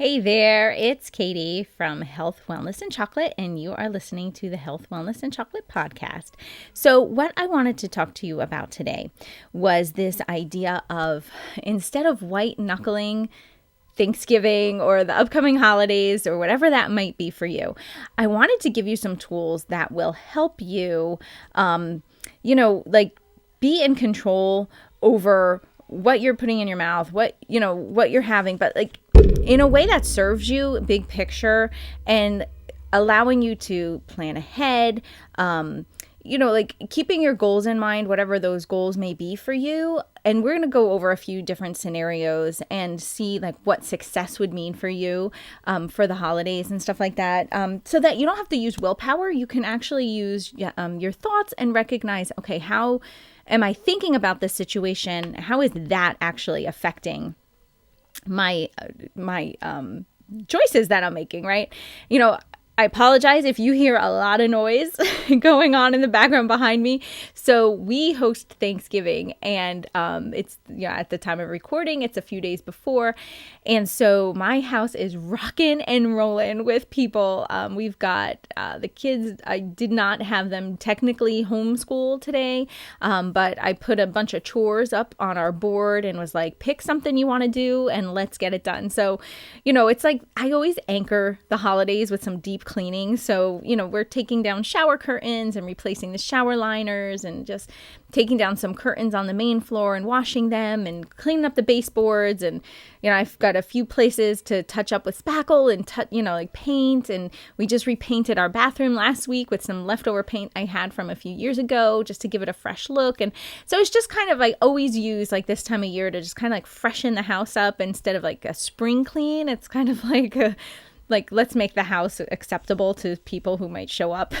Hey there, it's Katie from Health, Wellness, and Chocolate, and you are listening to the Health, Wellness, and Chocolate podcast. So, what I wanted to talk to you about today was this idea of instead of white knuckling Thanksgiving or the upcoming holidays or whatever that might be for you, I wanted to give you some tools that will help you, be in control over what you're putting in your mouth, what you're having, but in a way that serves you big picture and allowing you to plan ahead, keeping your goals in mind, whatever those goals may be for you. And we're going to go over a few different scenarios and see what success would mean for you for the holidays and stuff like that, so that you don't have to use willpower. You can actually use your thoughts and recognize, okay, how am I thinking about this situation? How is that actually affecting my choices that I'm making, right? I apologize if you hear a lot of noise going on in the background behind me. So we host Thanksgiving, and it's at the time of recording, it's a few days before. And so my house is rocking and rolling with people. We've got the kids. I did not have them technically homeschool today, but I put a bunch of chores up on our board and was like, pick something you want to do and let's get it done. So, it's like I always anchor the holidays with some deep cleaning. So, we're taking down shower curtains and replacing the shower liners and just taking down some curtains on the main floor and washing them and cleaning up the baseboards. And, I've got a few places to touch up with spackle and, paint. And we just repainted our bathroom last week with some leftover paint I had from a few years ago just to give it a fresh look. And so it's just kind of I always use this time of year to just kind of freshen the house up instead of a spring clean. It's kind of let's make the house acceptable to people who might show up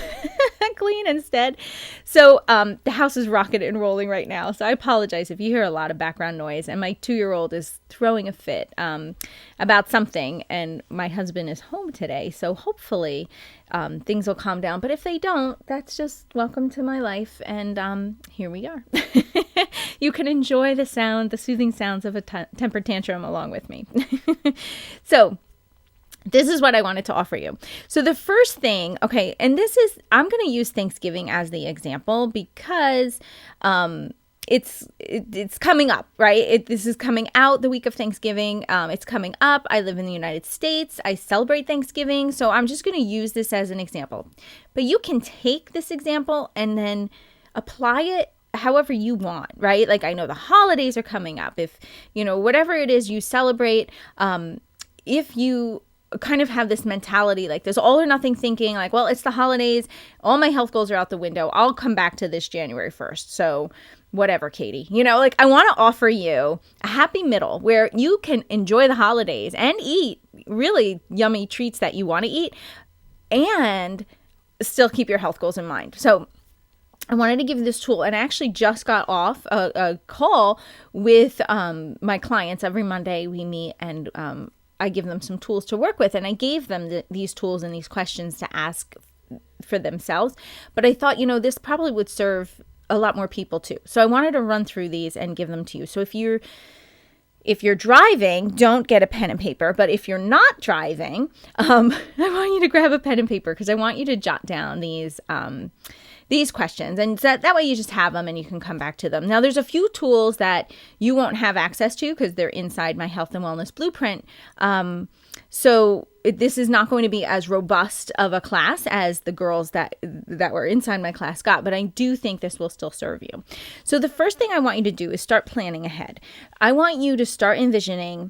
clean instead. So the house is rocking and rolling right now. So I apologize if you hear a lot of background noise. And my 2-year-old is throwing a fit about something. And my husband is home today. So hopefully things will calm down. But if they don't, that's just welcome to my life. And here we are. You can enjoy the soothing sounds of a temper tantrum along with me. So this is what I wanted to offer you. So the first thing, okay, and I'm going to use Thanksgiving as the example because it's coming up, right? This is coming out the week of Thanksgiving. It's coming up. I live in the United States. I celebrate Thanksgiving. So I'm just going to use this as an example. But you can take this example and then apply it however you want, right? I know the holidays are coming up. If, whatever it is you celebrate, if you kind of have this mentality, this all or nothing thinking, well, it's the holidays, all my health goals are out the window, I'll come back to this January 1st. So whatever, Katie, I want to offer you a happy middle where you can enjoy the holidays and eat really yummy treats that you want to eat and still keep your health goals in mind. So I wanted to give you this tool, and I actually just got off a call with my clients. Every Monday we meet and I give them some tools to work with, and I gave them these tools and these questions to ask for themselves. But I thought, this probably would serve a lot more people too. So I wanted to run through these and give them to you. So if you're driving, don't get a pen and paper. But if you're not driving, I want you to grab a pen and paper because I want you to jot down these questions, and that way you just have them and you can come back to them. Now, there's a few tools that you won't have access to because they're inside my health and wellness blueprint. So this is not going to be as robust of a class as the girls that were inside my class got, but I do think this will still serve you. So the first thing I want you to do is start planning ahead. I want you to start envisioning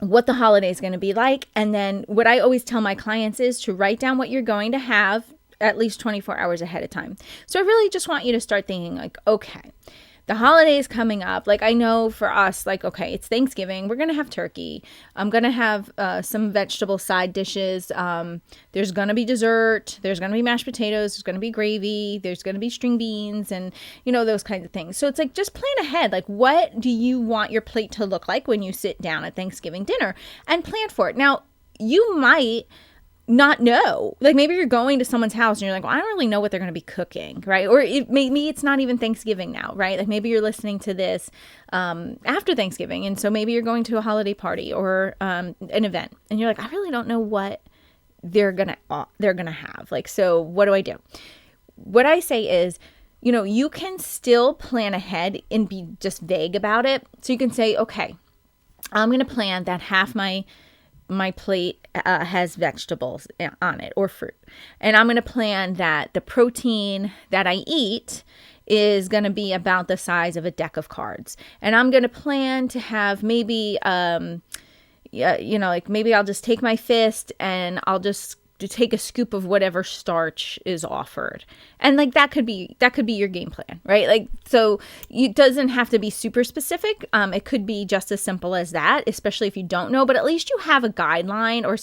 what the holiday is going to be like. And then what I always tell my clients is to write down what you're going to have at least 24 hours ahead of time. So I really just want you to start thinking okay, the holiday is coming up. I know for us, okay, it's Thanksgiving. We're going to have turkey. I'm going to have some vegetable side dishes. There's going to be dessert. There's going to be mashed potatoes. There's going to be gravy. There's going to be string beans and, those kinds of things. So it's just plan ahead. What do you want your plate to look like when you sit down at Thanksgiving dinner and plan for it? Now, you might not know. Like maybe you're going to someone's house and you're like, well, I don't really know what they're going to be cooking, right? Or maybe it's not even Thanksgiving now, right? Like maybe you're listening to this after Thanksgiving, and so maybe you're going to a holiday party or an event, and you're like, I really don't know what they're gonna have. Like, so what do I do? What I say is, you can still plan ahead and be just vague about it. So you can say, okay, I'm gonna plan that half my plate has vegetables on it or fruit. And I'm going to plan that the protein that I eat is going to be about the size of a deck of cards. And I'm going to plan to have maybe, maybe I'll just take my fist and I'll just take a scoop of whatever starch is offered. And like that could be your game plan, right? Like, so it doesn't have to be super specific. It could be just as simple as that, especially if you don't know, but at least you have a guideline or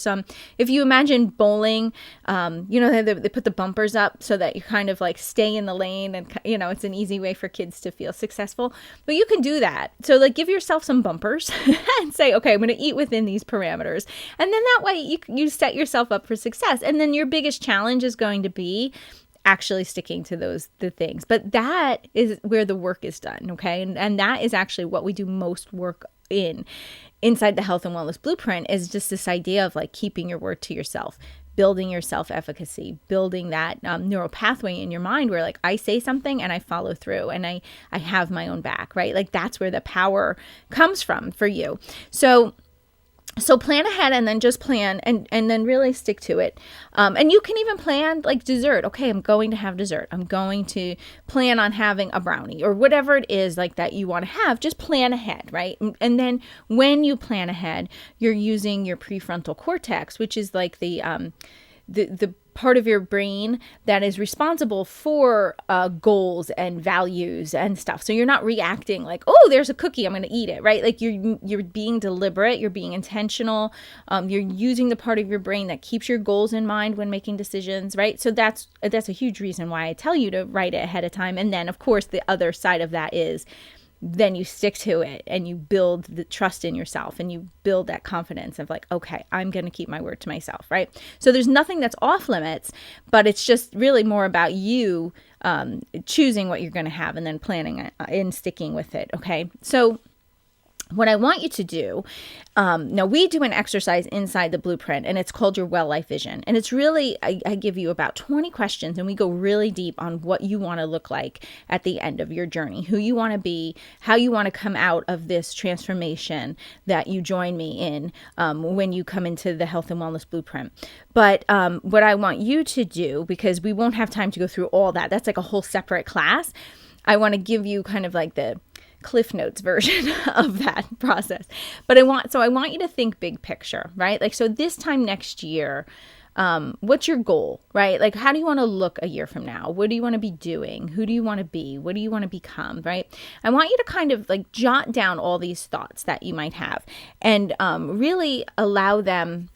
if you imagine bowling, they put the bumpers up so that you kind of like stay in the lane, and it's an easy way for kids to feel successful, but you can do that. So like give yourself some bumpers and say, okay, I'm going to eat within these parameters. And then that way you set yourself up for success. And then your biggest challenge is going to be actually sticking to the things. But that is where the work is done, okay? And that is actually what we do most work inside the health and wellness blueprint, is just this idea of like keeping your word to yourself, building your self-efficacy, building that neural pathway in your mind where like I say something and I follow through and I have my own back, right? Like that's where the power comes from for you. So plan ahead and then just plan and then really stick to it. And you can even plan like dessert. Okay, I'm going to have dessert. I'm going to plan on having a brownie or whatever it is like that you want to have. Just plan ahead, right? And then when you plan ahead, you're using your prefrontal cortex, which is like the part of your brain that is responsible for goals and values and stuff. So you're not reacting like, oh, there's a cookie, I'm going to eat it, right? Like you're being deliberate, you're being intentional, you're using the part of your brain that keeps your goals in mind when making decisions, right? So that's a huge reason why I tell you to write it ahead of time. And then, of course, the other side of that is then you stick to it and you build the trust in yourself and you build that confidence of like, okay, I'm going to keep my word to myself, right? So there's nothing that's off limits, but it's just really more about you choosing what you're going to have and then planning and sticking with it, okay? So what I want you to do, now we do an exercise inside the blueprint and it's called your Well Life Vision. And it's really, I give you about 20 questions and we go really deep on what you want to look like at the end of your journey, who you want to be, how you want to come out of this transformation that you join me in when you come into the health and wellness blueprint. But what I want you to do, because we won't have time to go through all that, that's like a whole separate class. I want to give you kind of like the Cliff Notes version of that process. But I want you to think big picture, right? Like, so this time next year, what's your goal, right? Like, how do you want to look a year from now? What do you want to be doing? Who do you want to be? What do you want to become, right? I want you to kind of like jot down all these thoughts that you might have and really allow them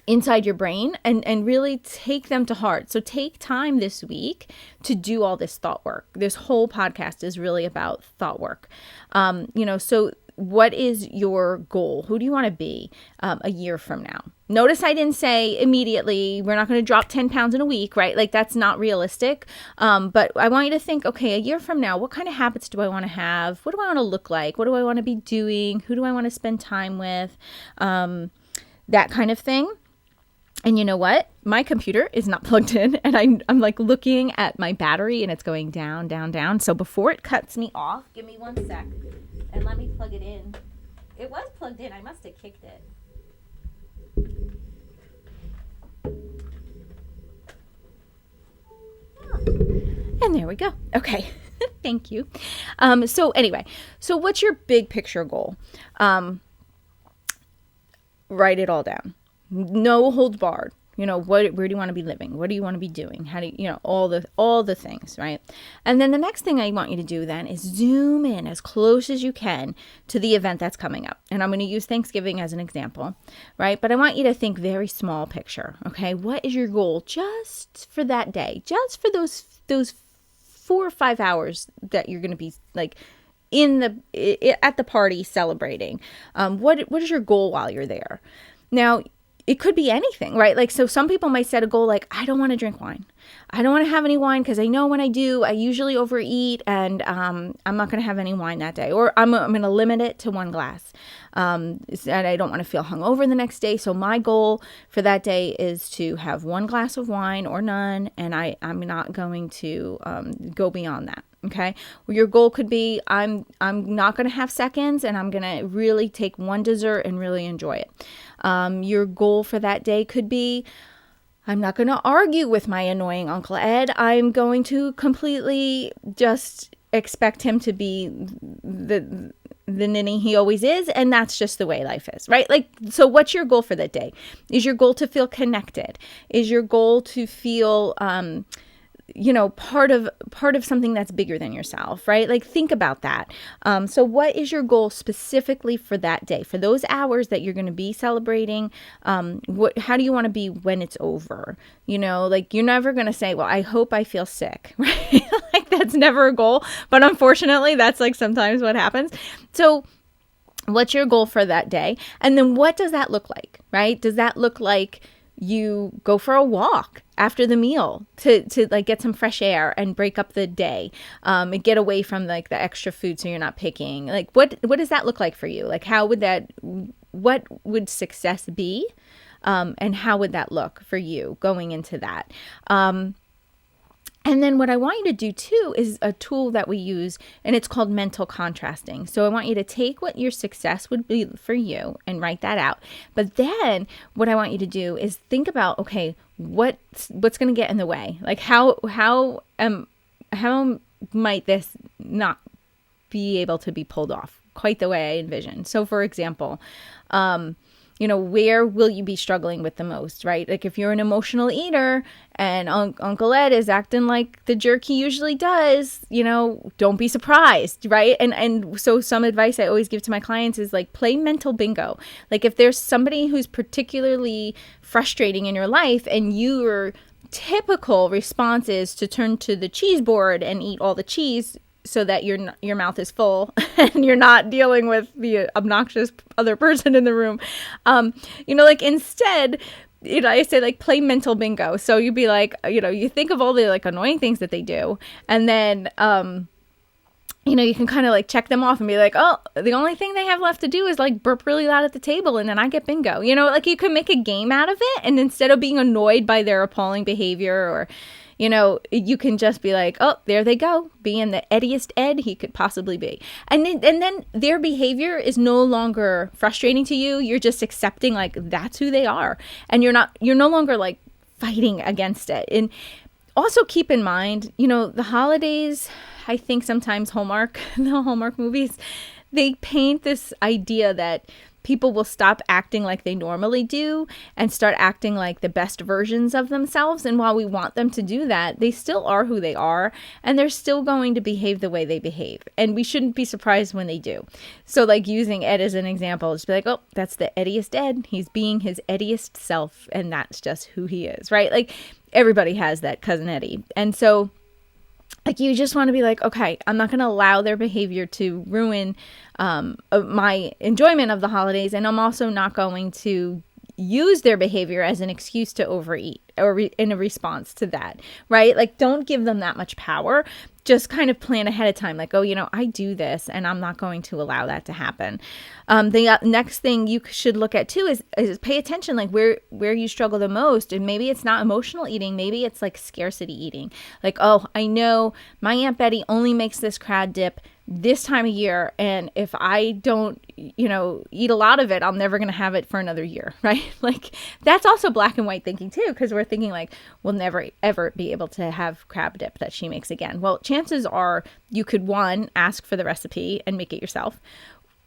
inside your brain and really take them to heart. So take time this week to do all this thought work. This whole podcast is really about thought work. So what is your goal? Who do you want to be a year from now? Notice I didn't say immediately, we're not going to drop 10 pounds in a week, right? Like that's not realistic. But I want you to think, okay, a year from now, what kind of habits do I want to have? What do I want to look like? What do I want to be doing? Who do I want to spend time with? That kind of thing. And you know what? My computer is not plugged in and I'm like looking at my battery and it's going down, down, down. So before it cuts me off, give me 1 sec and let me plug it in. It was plugged in. I must have kicked it. And there we go. Okay. Thank you. So anyway, so what's your big picture goal? Write it all down. No holds barred. Where do you want to be living? What do you want to be doing? How do you, all the things, right? And then the next thing I want you to do then is zoom in as close as you can to the event that's coming up. And I'm going to use Thanksgiving as an example, right? But I want you to think very small picture, okay? What is your goal just for that day? Just for those 4 or 5 hours that you're going to be like at the party celebrating. What is your goal while you're there? Now, it could be anything, right? Like, so some people might set a goal like, I don't want to drink wine. I don't want to have any wine because I know when I do, I usually overeat, and I'm not going to have any wine that day. Or I'm going to limit it to 1 glass. And I don't want to feel hungover the next day. So my goal for that day is to have 1 glass of wine or none, and I'm not going to go beyond that. Okay. Well, your goal could be, I'm not going to have seconds, and I'm going to really take 1 dessert and really enjoy it. Your goal for that day could be, I'm not going to argue with my annoying Uncle Ed. I'm going to completely just expect him to be the ninny he always is. And that's just the way life is, right? Like, so what's your goal for that day? Is your goal to feel connected? Is your goal to feel, part of something that's bigger than yourself, right? Like, think about that. So what is your goal specifically for that day, for those hours that you're going to be celebrating? How do you want to be when it's over? Like, you're never going to say, well, I hope I feel sick, right? Like, that's never a goal, but unfortunately that's like sometimes what happens. So what's your goal for that day? And then what does that look like, right? Does that look like you go for a walk after the meal to like get some fresh air and break up the day, and get away from like the extra food so you're not picking? Like, what does that look like for you? Like, what would success be? And how would that look for you going into that? And then what I want you to do too is a tool that we use, and it's called mental contrasting. So I want you to take what your success would be for you and write that out. But then what I want you to do is think about, okay, what's going to get in the way? Like, how might this not be able to be pulled off quite the way I envision? So for example, where will you be struggling with the most, right? Like, if you're an emotional eater and Uncle Ed is acting like the jerk he usually does, don't be surprised, right? And so some advice I always give to my clients is like, play mental bingo. Like, if there's somebody who's particularly frustrating in your life and your typical response is to turn to the cheese board and eat all the cheese so that your mouth is full and you're not dealing with the obnoxious other person in the room. Like, instead, I say, like, play mental bingo. So you'd be like, you think of all the like annoying things that they do, and then, you can kind of like check them off and be like, oh, the only thing they have left to do is like burp really loud at the table, and then I get bingo. Like, you can make a game out of it, and instead of being annoyed by their appalling behavior, or you can just be like, oh, there they go, being the eddiest Ed he could possibly be. And then their behavior is no longer frustrating to you. You're just accepting, like, that's who they are. And you're no longer like fighting against it. And also keep in mind, the holidays, I think sometimes the Hallmark movies, they paint this idea that people will stop acting like they normally do and start acting like the best versions of themselves. And while we want them to do that, they still are who they are, and they're still going to behave the way they behave. And we shouldn't be surprised when they do. So, like, using Ed as an example, just be like, oh, that's the eddiest Ed. He's being his eddiest self, and that's just who he is, right? Like, everybody has that cousin Eddie. And so, like, you just want to be like, okay, I'm not going to allow their behavior to ruin my enjoyment of the holidays. And I'm also not going to use their behavior as an excuse to overeat or in a response to that, right? Like, don't give them that much power. Just kind of plan ahead of time, like, oh, I do this, and I'm not going to allow that to happen. The next thing you should look at too is pay attention, like where you struggle the most. And maybe it's not emotional eating, maybe it's like scarcity eating. Like, oh, I know my Aunt Betty only makes this crab dip this time of year, and if I don't, eat a lot of it, I'm never going to have it for another year, right? Like, that's also black and white thinking too, because we're thinking like, we'll never ever be able to have crab dip that she makes again. Well, chances are you could, 1, ask for the recipe and make it yourself.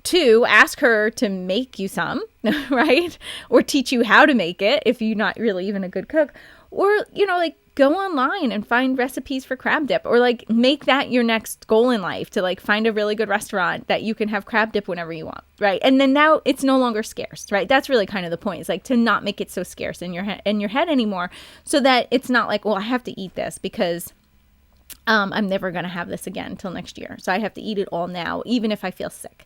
2, ask her to make you some, right? Or teach you how to make it if you're not really even a good cook. Or, like, go online and find recipes for crab dip, or like make that your next goal in life, to like find a really good restaurant that you can have crab dip whenever you want, right? And then now it's no longer scarce, right? That's really kind of the point. It's like to not make it so scarce in your head anymore, so that it's not like, well, I have to eat this because I'm never going to have this again until next year. So I have to eat it all now, even if I feel sick.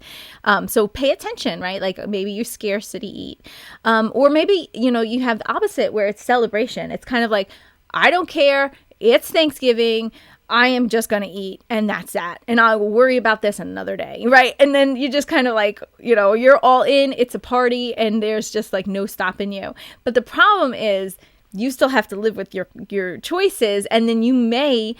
So pay attention, right? Like maybe you scarcity eat. Or maybe, you have the opposite where it's celebration. It's kind of like, I don't care. It's Thanksgiving. I am just going to eat, and that's that. And I will worry about this another day, right? And then you just kind of like, you're all in. It's a party, and there's just like no stopping you. But the problem is, you still have to live with your choices, and then you may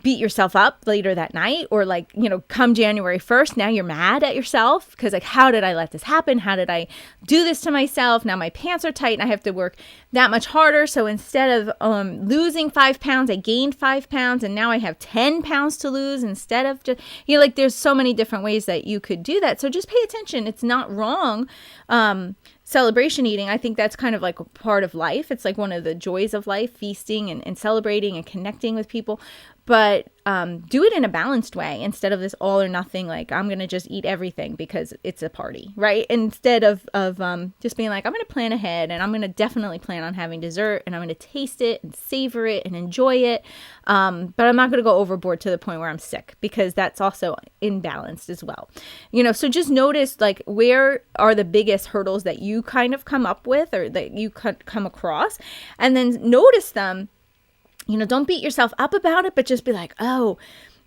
beat yourself up later that night, or like, come January 1st, now you're mad at yourself because like, how did I let this happen? How did I do this to myself? Now my pants are tight and I have to work that much harder. So instead of losing 5 pounds, I gained 5 pounds, and now I have 10 pounds to lose instead of just, like there's so many different ways that you could do that. So just pay attention. It's not wrong. Celebration eating, I think that's kind of like a part of life. It's like one of the joys of life, feasting and celebrating and connecting with people. But do it in a balanced way instead of this all or nothing, like I'm going to just eat everything because it's a party, right? Instead of just being like, I'm going to plan ahead, and I'm going to definitely plan on having dessert, and I'm going to taste it and savor it and enjoy it. But I'm not going to go overboard to the point where I'm sick, because that's also imbalanced as well. So just notice like, where are the biggest hurdles that you kind of come up with or that you come across, and then notice them. Don't beat yourself up about it, but just be like, oh,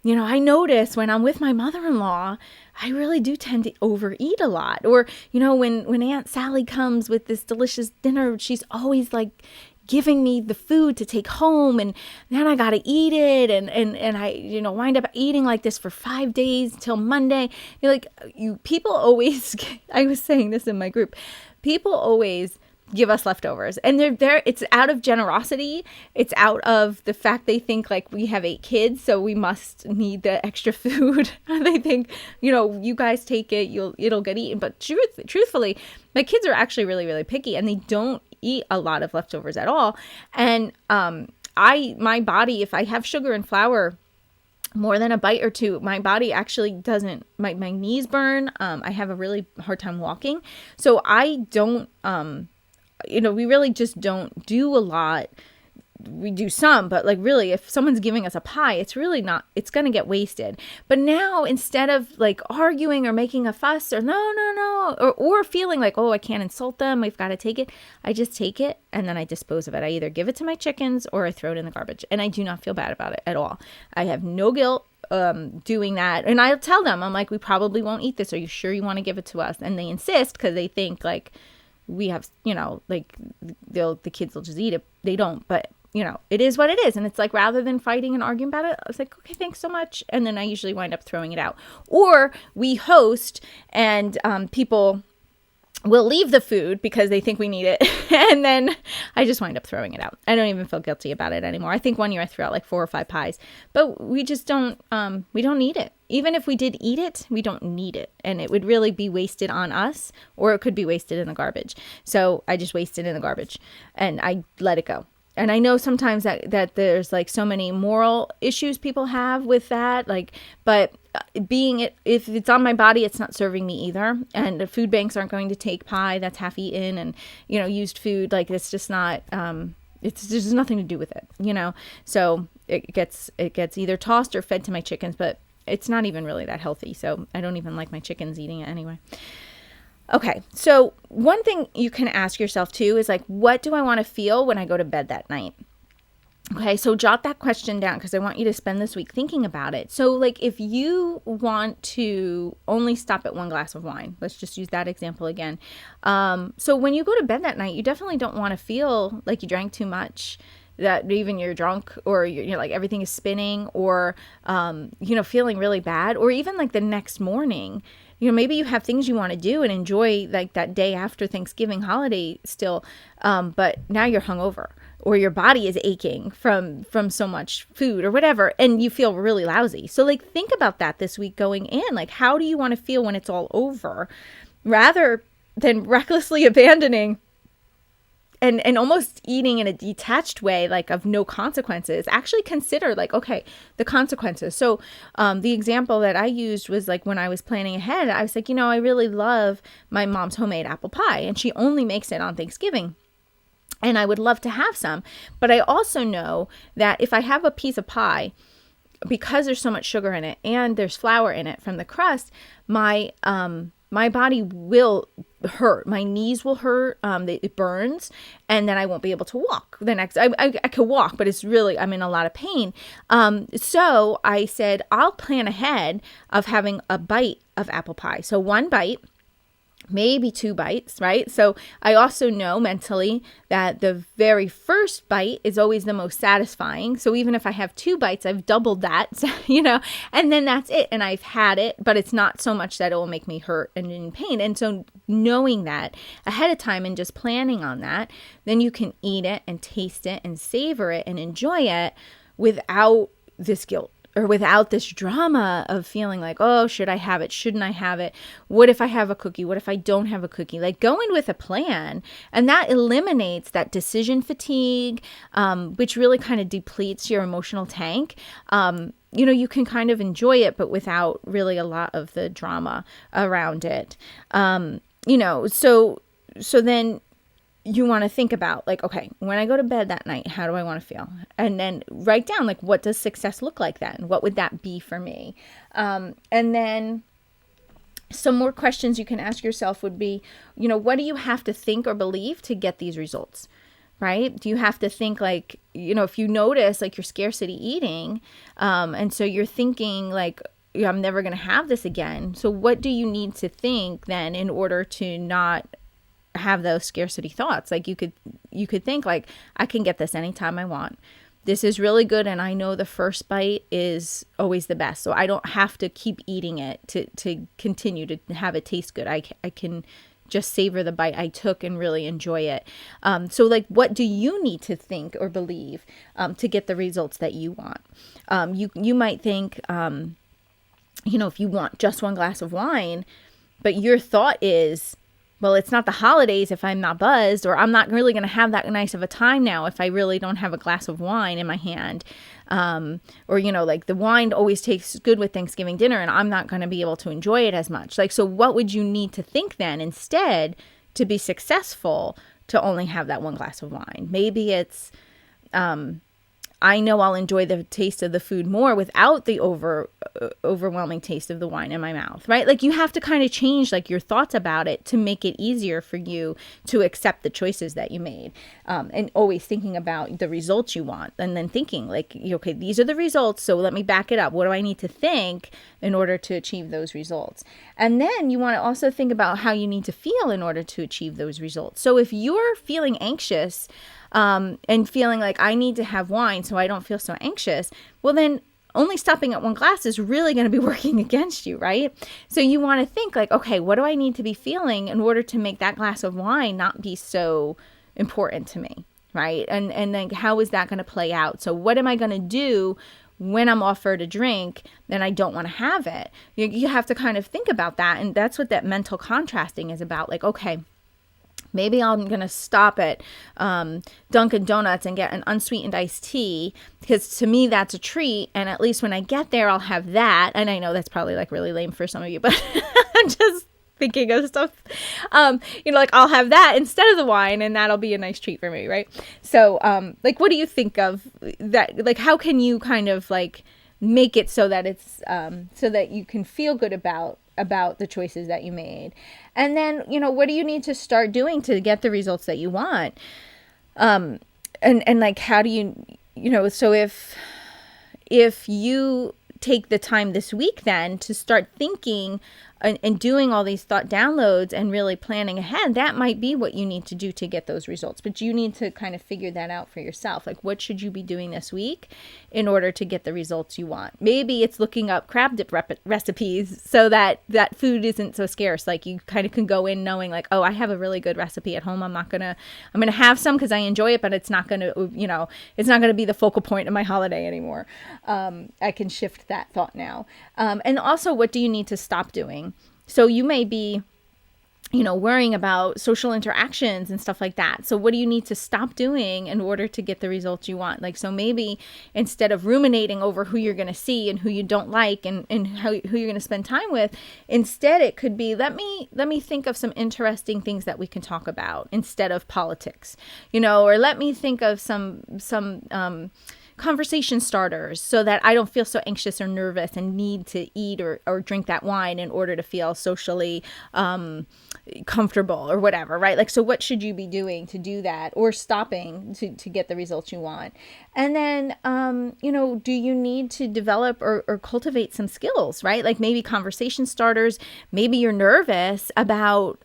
I notice when I'm with my mother-in-law, I really do tend to overeat a lot. Or, when Aunt Sally comes with this delicious dinner, she's always like giving me the food to take home, and then I got to eat it. And I, wind up eating like this for 5 days till Monday. People always, I was saying this in my group, people always give us leftovers, and they're there. It's out of generosity. It's out of the fact they think like we have 8 kids, so we must need the extra food. They think, you guys take it, it'll get eaten. But truthfully, my kids are actually really, really picky, and they don't eat a lot of leftovers at all. And my body, if I have sugar and flour more than a bite or two, my body actually doesn't, my knees burn. I have a really hard time walking, so I don't. We really just don't do a lot. We do some, but like really, if someone's giving us a pie, it's really not, it's going to get wasted. But now, instead of like arguing or making a fuss or no, or feeling like, oh, I can't insult them, we've got to take it, I just take it and then I dispose of it. I either give it to my chickens or I throw it in the garbage, and I do not feel bad about it at all. I have no guilt doing that. And I'll tell them, I'm like, we probably won't eat this. Are you sure you want to give it to us? And they insist, because they think like, we have, like the kids will just eat it. They don't, but it is what it is. And it's like, rather than fighting and arguing about it, I was like, okay, thanks so much. And then I usually wind up throwing it out. Or we host, and people will leave the food because they think we need it. And then I just wind up throwing it out. I don't even feel guilty about it anymore. I think one year I threw out like 4 or 5 pies, but we just don't, we don't need it. Even if we did eat it, we don't need it. And it would really be wasted on us, or it could be wasted in the garbage. So I just waste it in the garbage and I let it go. And I know sometimes that there's like so many moral issues people have with that, but if it's on my body, it's not serving me either. And the food banks aren't going to take pie that's half eaten and, used food. Like, it's just not, it's just nothing to do with it, So it gets either tossed or fed to my chickens, but it's not even really that healthy. So I don't even like my chickens eating it anyway. Okay, so one thing you can ask yourself too is like, what do I want to feel when I go to bed that night? Okay, so jot that question down, because I want you to spend this week thinking about it. So like, if you want to only stop at 1 glass of wine, let's just use that example again. So when you go to bed that night, you definitely don't want to feel like you drank too much, that even you're drunk, or you're like everything is spinning, or feeling really bad, or even like the next morning. Maybe you have things you want to do and enjoy, like that day after Thanksgiving holiday still, but now you're hungover, or your body is aching from so much food or whatever, and you feel really lousy. So like, think about that this week going in. Like, how do you want to feel when it's all over, rather than recklessly abandoning and almost eating in a detached way, like of no consequences? Actually consider like, okay, the consequences. So the example that I used was like, when I was planning ahead, I was like, I really love my mom's homemade apple pie, and she only makes it on Thanksgiving. And I would love to have some. But I also know that if I have a piece of pie because there's so much sugar in it and there's flour in it from the crust, my body will hurt. My knees will hurt. It burns, and then I won't be able to walk the next. I could walk, but it's really, I'm in a lot of pain. So I said, I'll plan ahead of having a bite of apple pie. So one bite, maybe 2 bites, right? So I also know mentally that the very first bite is always the most satisfying. So even if I have 2 bites, I've doubled that, and then that's it. And I've had it, but it's not so much that it will make me hurt and in pain. And so knowing that ahead of time and just planning on that, then you can eat it and taste it and savor it and enjoy it without this guilt, or without this drama of feeling like, oh, should I have it? Shouldn't I have it? What if I have a cookie? What if I don't have a cookie? Like, go in with a plan, and that eliminates that decision fatigue, which really kind of depletes your emotional tank. You can kind of enjoy it, but without really a lot of the drama around it. So then you want to think about, like, okay, when I go to bed that night, how do I want to feel? And then write down, like, what does success look like then? What would that be for me? And then some more questions you can ask yourself would be, what do you have to think or believe to get these results, right? Do you have to think, like, if you notice, like, you're scarcity eating, and so you're thinking, like, I'm never going to have this again. So what do you need to think then in order to not have those scarcity thoughts? Like, you could think, like, I can get this anytime I want. This is really good, and I know the first bite is always the best, so I don't have to keep eating it to continue to have it taste good. I can just savor the bite I took and really enjoy it. So, like, what do you need to think or believe to get the results that you want? You might think, if you want just 1 glass of wine, but your thought is, well, it's not the holidays if I'm not buzzed, or I'm not really going to have that nice of a time now if I really don't have a glass of wine in my hand. Like, the wine always tastes good with Thanksgiving dinner, and I'm not going to be able to enjoy it as much. Like, so what would you need to think then instead to be successful to only have that 1 glass of wine? Maybe it's, I know I'll enjoy the taste of the food more without the overwhelming taste of the wine in my mouth, right? Like, you have to kind of change, like, your thoughts about it to make it easier for you to accept the choices that you made, and always thinking about the results you want, and then thinking, like, okay, these are the results, so let me back it up. What do I need to think in order to achieve those results? And then you want to also think about how you need to feel in order to achieve those results. So if you're feeling anxious, and feeling like I need to have wine so I don't feel so anxious, well, then only stopping at 1 glass is really going to be working against you, right? So you want to think, like, okay, what do I need to be feeling in order to make that glass of wine not be so important to me, right? And then how is that going to play out? So what am I going to do when I'm offered a drink then I don't want to have it? You have to kind of think about that, and that's what that mental contrasting is about. Like, okay, maybe I'm going to stop at Dunkin' Donuts and get an unsweetened iced tea, because to me that's a treat, and at least when I get there I'll have that. And I know that's probably, like, really lame for some of you, but I'm just thinking of stuff. Like, I'll have that instead of the wine, and that'll be a nice treat for me, right? So, like, what do you think of that? Like, how can you kind of, like, make it so that it's so that you can feel good about the choices that you made? And then, what do you need to start doing to get the results that you want? And like, how do so if you take the time this week then to start thinking and doing all these thought downloads and really planning ahead, that might be what you need to do to get those results. But you need to kind of figure that out for yourself. Like, what should you be doing this week in order to get the results you want? Maybe it's looking up crab dip recipes so that food isn't so scarce. Like, you kind of can go in knowing, like, oh, I have a really good recipe at home. I'm going to have some because I enjoy it, but it's not going to, it's not going to be the focal point of my holiday anymore. I can shift that thought now. And also, what do you need to stop doing? So you may be, worrying about social interactions and stuff like that. So what do you need to stop doing in order to get the results you want? Like, so maybe instead of ruminating over who you're going to see and who you don't like and who you're going to spend time with, instead it could be, let me think of some interesting things that we can talk about instead of politics, or let me think of some conversation starters so that I don't feel so anxious or nervous and need to eat or drink that wine in order to feel socially comfortable or whatever, right? Like, so what should you be doing to do that, or stopping to get the results you want? And then, do you need to develop or cultivate some skills, right? Like maybe conversation starters, maybe you're nervous about,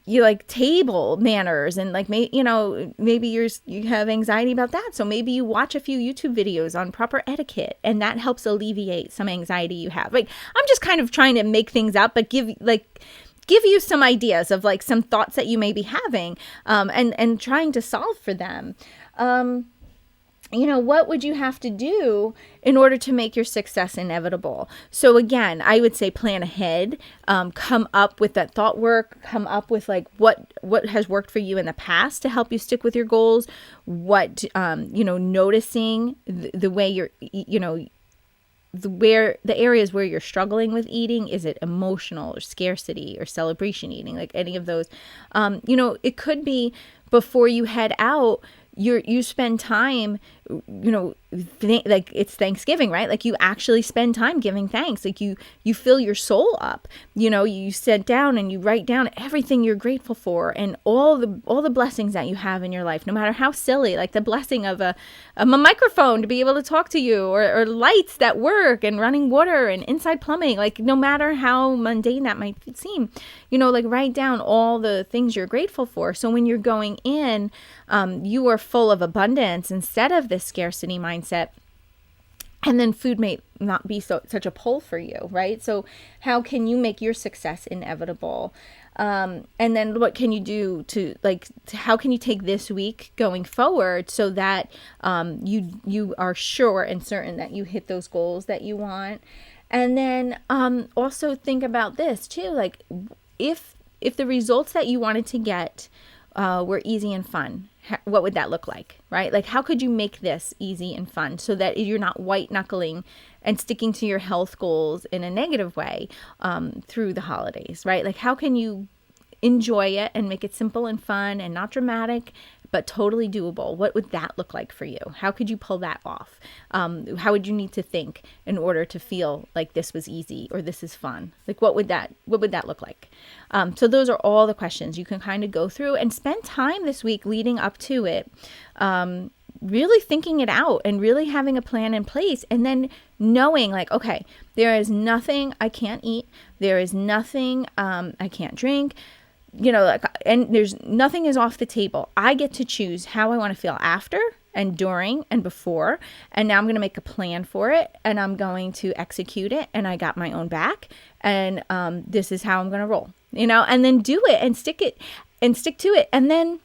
you like table manners, and like maybe you have anxiety about that, so maybe you watch a few YouTube videos on proper etiquette, and that helps alleviate some anxiety you have. Like, I'm just kind of trying to make things up, but give you some ideas of like some thoughts that you may be having, and trying to solve for them. What would you have to do in order to make your success inevitable? So again, I would say plan ahead, come up with that thought work, come up with like what has worked for you in the past to help you stick with your goals, noticing the way you're, the areas where you're struggling with eating. Is it emotional or scarcity or celebration eating? Like any of those, it could be before you head out, you spend time, like it's Thanksgiving, right? Like you actually spend time giving thanks. Like you fill your soul up, you sit down and you write down everything you're grateful for and all the blessings that you have in your life, no matter how silly, like the blessing of a microphone to be able to talk to you, or lights that work, and running water and inside plumbing. Like no matter how mundane that might seem, like write down all the things you're grateful for. So when you're going in, you are full of abundance instead of this scarcity mindset. And then food may not be such a pull for you, right? So how can you make your success inevitable? And then what can you do how can you take this week going forward so that you are sure and certain that you hit those goals that you want? And then also think about this too, like if the results that you wanted to get were easy and fun, what would that look like, right? Like how could you make this easy and fun so that you're not white knuckling and sticking to your health goals in a negative way through the holidays, right? Like how can you enjoy it and make it simple and fun and not dramatic, but totally doable? What would that look like for you? How could you pull that off? How would you need to think in order to feel like this was easy or this is fun? Like what would that look like? So those are all the questions you can kind of go through and spend time this week leading up to it, really thinking it out and really having a plan in place, and then knowing like, okay, there is nothing I can't eat. There is nothing I can't drink. And there's nothing is off the table. I get to choose how I want to feel after and during and before. And now I'm going to make a plan for it, and I'm going to execute it. And I got my own back. And this is how I'm going to roll, and then do it and stick to it. And then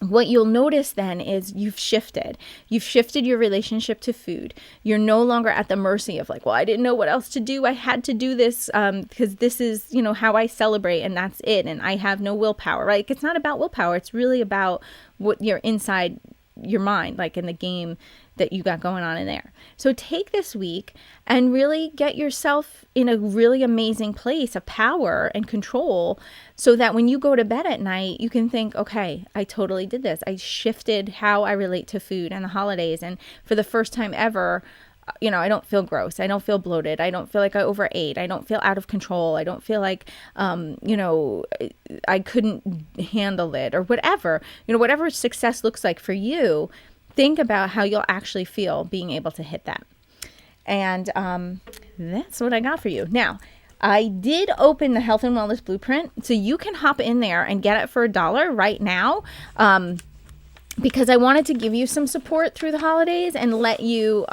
what you'll notice then is you've shifted your relationship to food. You're no longer at the mercy of like, well, I didn't know what else to do. I had to do this because this is, how I celebrate, and that's it. And I have no willpower, right? It's not about willpower. It's really about what you're inside your mind, like in the game that you got going on in there. So take this week and really get yourself in a really amazing place of power and control, so that when you go to bed at night, you can think, okay, I totally did this. I shifted how I relate to food and the holidays. And for the first time ever, I don't feel gross. I don't feel bloated. I don't feel like I overate. I don't feel out of control. I don't feel like, I couldn't handle it or whatever. Whatever success looks like for you, think about how you'll actually feel being able to hit that. And that's what I got for you. Now, I did open the Health and Wellness Blueprint, so you can hop in there and get it for $1 right now. Because I wanted to give you some support through the holidays and let you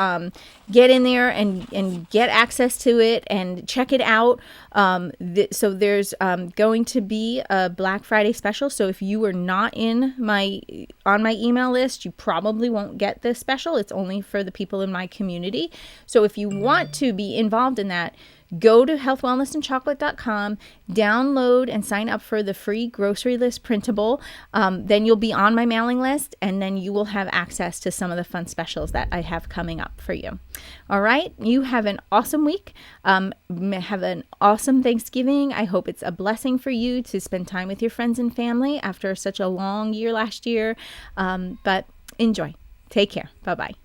get in there and get access to it and check it out. So there's going to be a Black Friday special. So if you are not on my email list, you probably won't get this special. It's only for the people in my community. So if you want to be involved in that, go to healthwellnessandchocolate.com, download and sign up for the free grocery list printable. Then you'll be on my mailing list, and then you will have access to some of the fun specials that I have coming up for you. All right. You have an awesome week. Have an awesome Thanksgiving. I hope it's a blessing for you to spend time with your friends and family after such a long year last year. But enjoy. Take care. Bye-bye.